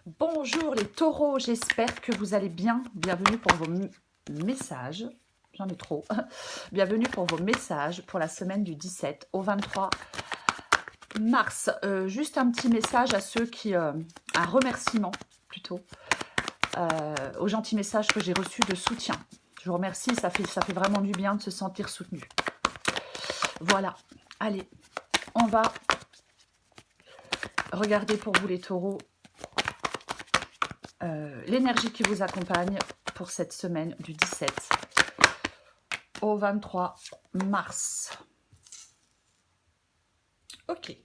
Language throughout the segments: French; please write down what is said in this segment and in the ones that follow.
Bonjour les taureaux, j'espère que vous allez bien. Bienvenue pour vos messages. J'en ai trop. Bienvenue pour vos messages pour la semaine du 17 au 23 mars. Juste un petit message à ceux qui... un remerciement plutôt aux gentils messages que j'ai reçus de soutien. Je vous remercie, ça fait vraiment du bien de se sentir soutenu. Voilà, allez, on va regarder pour vous les taureaux l'énergie qui vous accompagne pour cette semaine du 17 au 23 mars. Ok,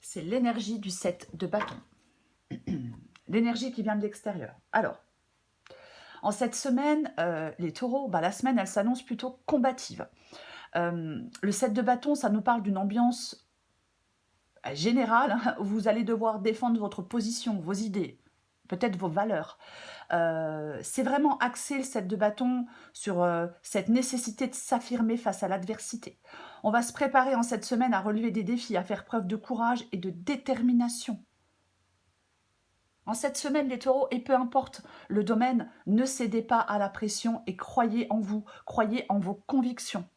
c'est l'énergie du 7 de bâton. L'énergie qui vient de l'extérieur. Alors, en cette semaine, les taureaux, la semaine, elle s'annonce plutôt combative. Le 7 de bâton, ça nous parle d'une ambiance générale, hein, où vous allez devoir défendre votre position, vos idées, peut-être vos valeurs. C'est vraiment axé le 7 de bâton sur cette nécessité de s'affirmer face à l'adversité. On va se préparer en cette semaine à relever des défis, à faire preuve de courage et de détermination. En cette semaine, les taureaux, et peu importe le domaine, ne cédez pas à la pression et croyez en vous, croyez en vos convictions.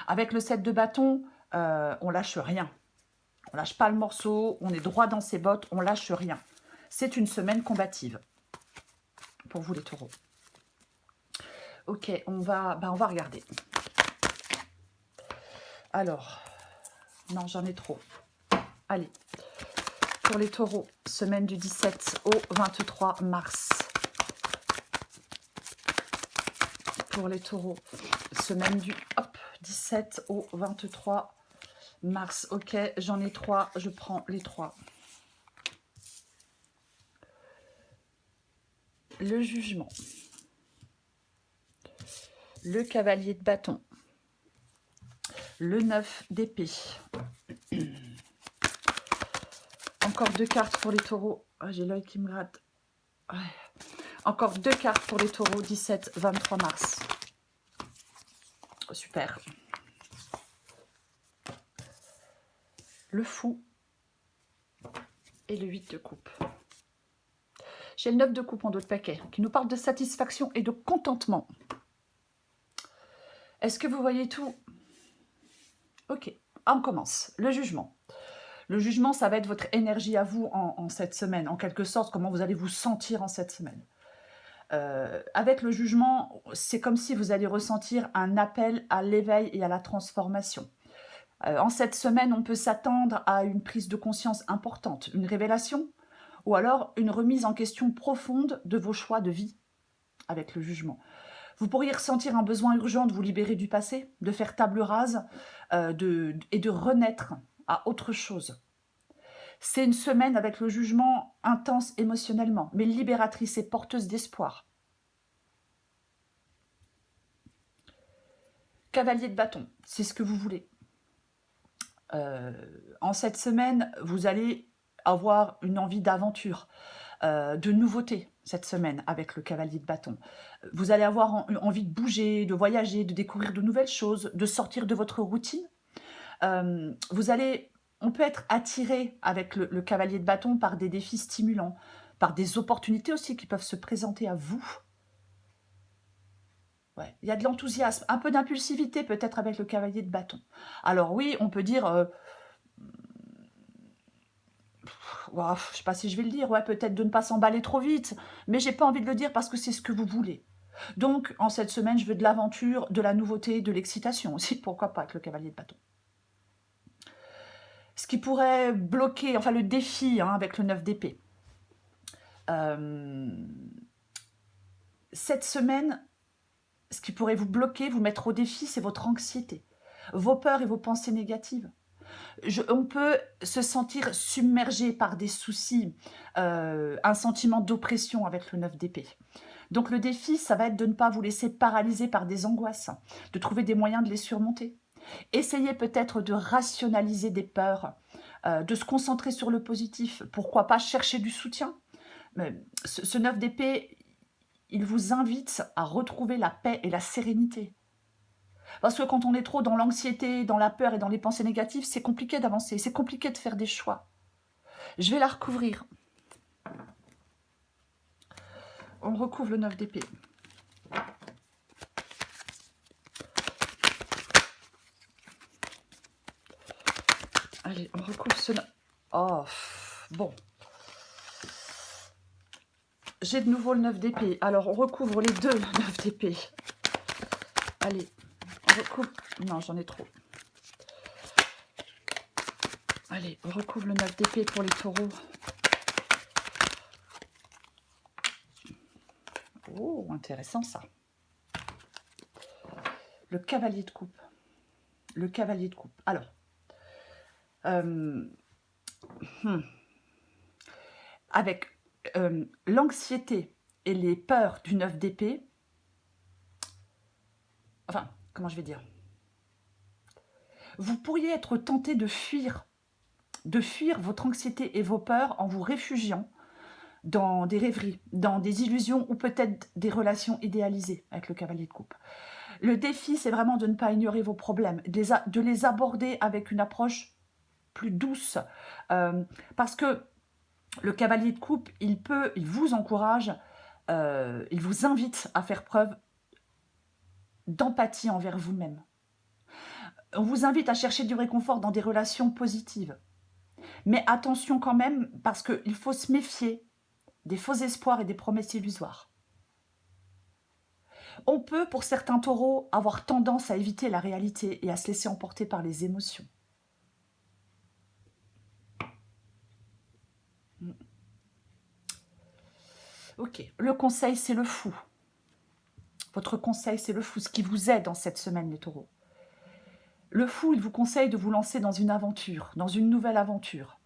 Avec le 7 de bâton, on lâche rien. On lâche pas le morceau, on est droit dans ses bottes, on lâche rien. C'est une semaine combative pour vous les taureaux. Ok, on va regarder. Alors, non, j'en ai trop. Allez, pour les taureaux, semaine du 17 au 23 mars. Pour les taureaux, semaine du 17 au 23 mars. Ok, j'en ai 3, je prends les 3. Le jugement. Le cavalier de bâton. Le 9 d'épée. Encore 2 cartes pour les taureaux. Oh, j'ai l'œil qui me gratte. Ouais. Encore 2 cartes pour les taureaux, 17-23 mars. Super. Le fou et le 8 de coupe. J'ai le 9 de coupe en dos de paquet qui nous parle de satisfaction et de contentement. Est-ce que vous voyez tout? Ok, on commence. Le jugement. Le jugement, ça va être votre énergie à vous en cette semaine, en quelque sorte, comment vous allez vous sentir en cette semaine. Avec le jugement, c'est comme si vous alliez ressentir un appel à l'éveil et à la transformation. En cette semaine, on peut s'attendre à une prise de conscience importante, une révélation, ou alors une remise en question profonde de vos choix de vie avec le jugement. Vous pourriez ressentir un besoin urgent de vous libérer du passé, de faire table rase et de renaître à autre chose. C'est une semaine avec le jugement intense émotionnellement, mais libératrice et porteuse d'espoir. Cavalier de bâton, c'est ce que vous voulez. En cette semaine, vous allez avoir une envie d'aventure, de nouveauté cette semaine avec le cavalier de bâton. Vous allez avoir envie de bouger, de voyager, de découvrir de nouvelles choses, de sortir de votre routine. On peut être attiré avec le cavalier de bâton par des défis stimulants, par des opportunités aussi qui peuvent se présenter à vous. Ouais, il y a de l'enthousiasme, un peu d'impulsivité peut-être avec le cavalier de bâton. Alors oui, on peut dire, je ne sais pas si je vais le dire, ouais, peut-être de ne pas s'emballer trop vite, mais j'ai pas envie de le dire parce que c'est ce que vous voulez. Donc, en cette semaine, je veux de l'aventure, de la nouveauté, de l'excitation aussi, pourquoi pas avec le cavalier de bâton. Ce qui pourrait bloquer, enfin le défi avec le 9 d'épée. Cette semaine, ce qui pourrait vous bloquer, vous mettre au défi, c'est votre anxiété, vos peurs et vos pensées négatives. On peut se sentir submergé par des soucis, un sentiment d'oppression avec le 9 d'épée. Donc le défi, ça va être de ne pas vous laisser paralyser par des angoisses, de trouver des moyens de les surmonter. Essayez peut-être de rationaliser des peurs, de se concentrer sur le positif. Pourquoi pas chercher du soutien? Ce 9 d'épée, il vous invite à retrouver la paix et la sérénité. Parce que quand on est trop dans l'anxiété, dans la peur et dans les pensées négatives, c'est compliqué d'avancer, c'est compliqué de faire des choix. Je vais la recouvrir. on recouvre le 9 d'épée. Allez, on recouvre ce... Oh, bon. J'ai de nouveau le 9 d'épée. Alors, on recouvre les deux 9 d'épée. Allez, on recouvre... Non, j'en ai trop. Allez, on recouvre le 9 d'épée pour les taureaux. Oh, intéressant ça. Le cavalier de coupe. Le cavalier de coupe. Alors, avec l'anxiété et les peurs du 9 d'épée, enfin, comment je vais dire, vous pourriez être tenté de fuir votre anxiété et vos peurs en vous réfugiant dans des rêveries, dans des illusions ou peut-être des relations idéalisées avec le cavalier de coupe. Le défi, c'est vraiment de ne pas ignorer vos problèmes, de les aborder avec une approche plus douce, parce que le cavalier de coupe, il vous encourage, il vous invite à faire preuve d'empathie envers vous-même. On vous invite à chercher du réconfort dans des relations positives. Mais attention quand même, parce qu'il faut se méfier des faux espoirs et des promesses illusoires. On peut, pour certains taureaux, avoir tendance à éviter la réalité et à se laisser emporter par les émotions. Ok, le conseil, c'est le fou. Votre conseil, c'est le fou, ce qui vous aide dans cette semaine, les taureaux. Le fou, il vous conseille de vous lancer dans une aventure, dans une nouvelle aventure.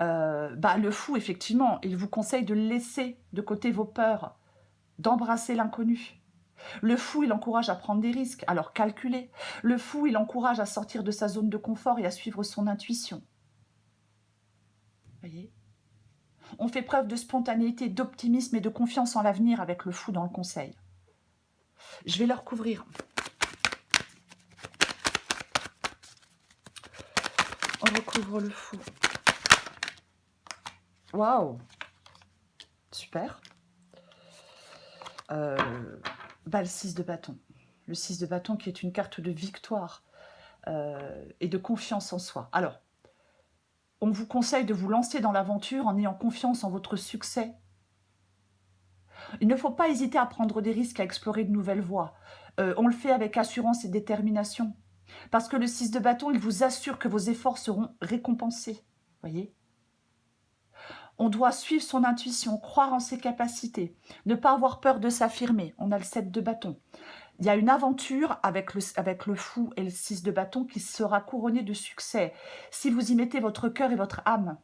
Le fou, effectivement, il vous conseille de laisser de côté vos peurs, d'embrasser l'inconnu. Le fou, il encourage à prendre des risques, alors calculez. Le fou, il encourage à sortir de sa zone de confort et à suivre son intuition. Voyez ? On fait preuve de spontanéité, d'optimisme et de confiance en l'avenir avec le fou dans le conseil. Je vais le recouvrir. On recouvre le fou. Waouh! Super. Le 6 de bâton. Le 6 de bâton qui est une carte de victoire et de confiance en soi. Alors, on vous conseille de vous lancer dans l'aventure en ayant confiance en votre succès. Il ne faut pas hésiter à prendre des risques, à explorer de nouvelles voies. On le fait avec assurance et détermination. Parce que le 6 de bâton, il vous assure que vos efforts seront récompensés. Voyez ? On doit suivre son intuition, croire en ses capacités, ne pas avoir peur de s'affirmer. On a le 7 de bâton. Il y a une aventure avec le fou et le 6 de bâton qui sera couronnée de succès si vous y mettez votre cœur et votre âme.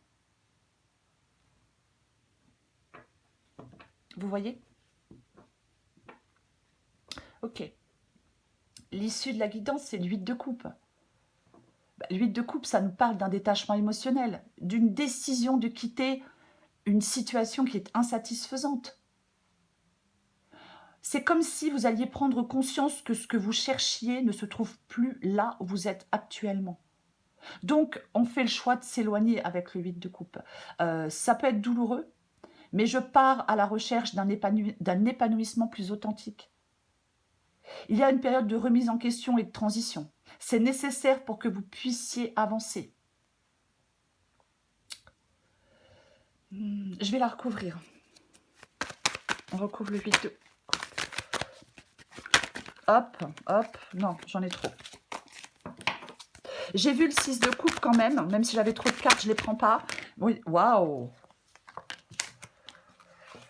Vous voyez ? Ok. L'issue de la guidance, c'est le 8 de coupe. Le 8 de coupe, ça nous parle d'un détachement émotionnel, d'une décision de quitter une situation qui est insatisfaisante. C'est comme si vous alliez prendre conscience que ce que vous cherchiez ne se trouve plus là où vous êtes actuellement. Donc, on fait le choix de s'éloigner avec le 8 de coupe. Ça peut être douloureux, mais je pars à la recherche d'un épanouissement plus authentique. Il y a une période de remise en question et de transition. C'est nécessaire pour que vous puissiez avancer. Je vais la recouvrir. On recouvre le 8 de... Hop, hop. Non, j'en ai trop. J'ai vu le 6 de coupe quand même si j'avais trop de cartes, je ne les prends pas. Oui, waouh!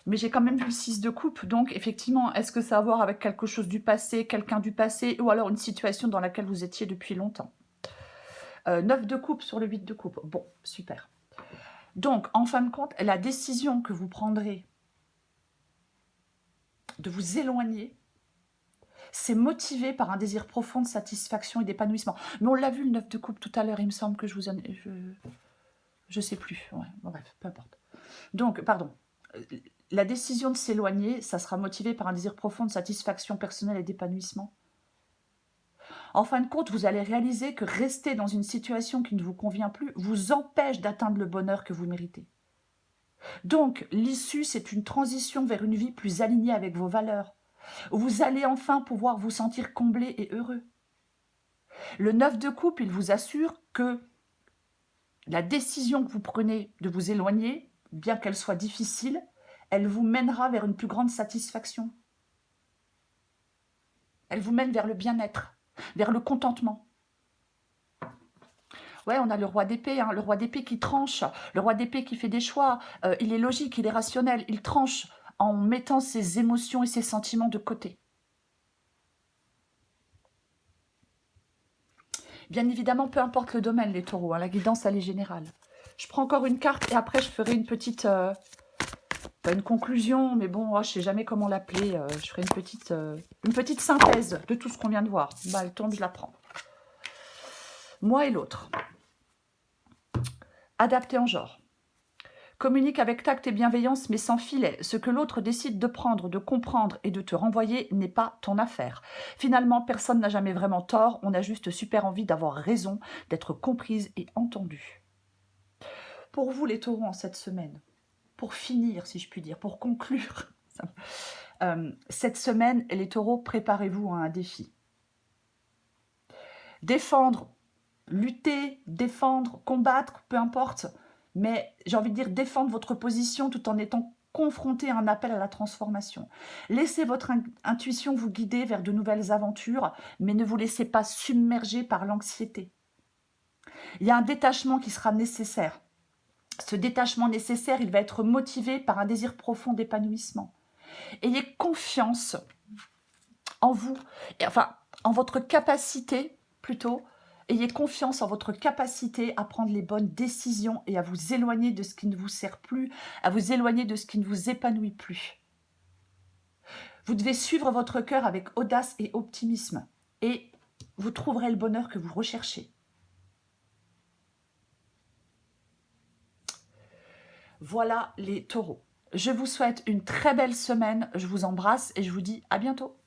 Mais j'ai quand même vu le 6 de coupe, donc effectivement, est-ce que ça a à voir avec quelque chose du passé, quelqu'un du passé, ou alors une situation dans laquelle vous étiez depuis longtemps? 9 de coupe sur le 8 de coupe. Bon, super. Donc, en fin de compte, la décision que vous prendrez de vous éloigner, c'est motivé par un désir profond de satisfaction et d'épanouissement. Mais on l'a vu, le 9 de coupe tout à l'heure, il me semble que je vous en ai... Je sais plus. Ouais, bon, bref, peu importe. Donc, pardon. La décision de s'éloigner, ça sera motivé par un désir profond de satisfaction personnelle et d'épanouissement. En fin de compte, vous allez réaliser que rester dans une situation qui ne vous convient plus vous empêche d'atteindre le bonheur que vous méritez. Donc, l'issue, c'est une transition vers une vie plus alignée avec vos valeurs, où vous allez enfin pouvoir vous sentir comblé et heureux. Le 9 de coupe, il vous assure que la décision que vous prenez de vous éloigner, bien qu'elle soit difficile, elle vous mènera vers une plus grande satisfaction. Elle vous mène vers le bien-être, vers le contentement. Ouais, on a le roi d'épée, hein, le roi d'épée qui tranche, le roi d'épée qui fait des choix. Il est logique, il est rationnel, il tranche en mettant ses émotions et ses sentiments de côté. Bien évidemment, peu importe le domaine, les taureaux, hein, la guidance, elle est générale. Je prends encore une carte et après, je ferai une petite... pas une conclusion, mais bon, je ne sais jamais comment l'appeler. Je ferai une petite synthèse de tout ce qu'on vient de voir. Bah, elle tombe, je la prends. Moi et l'autre. Adapté en genre. Communique avec tact et bienveillance, mais sans filet. Ce que l'autre décide de prendre, de comprendre et de te renvoyer n'est pas ton affaire. Finalement, personne n'a jamais vraiment tort. On a juste super envie d'avoir raison, d'être comprise et entendue. Pour vous, les taureaux, en cette semaine, pour finir, si je puis dire, pour conclure, cette semaine, les taureaux, préparez-vous à un défi. Défendre, lutter, défendre, combattre, peu importe, mais j'ai envie de dire défendre votre position tout en étant confronté à un appel à la transformation. Laissez votre intuition vous guider vers de nouvelles aventures, mais ne vous laissez pas submerger par l'anxiété. Il y a un détachement qui sera nécessaire. Ce détachement nécessaire, il va être motivé par un désir profond d'épanouissement. Ayez confiance en vous, enfin en votre capacité plutôt. Ayez confiance en votre capacité à prendre les bonnes décisions et à vous éloigner de ce qui ne vous sert plus, à vous éloigner de ce qui ne vous épanouit plus. Vous devez suivre votre cœur avec audace et optimisme et vous trouverez le bonheur que vous recherchez. Voilà les taureaux. Je vous souhaite une très belle semaine, je vous embrasse et je vous dis à bientôt.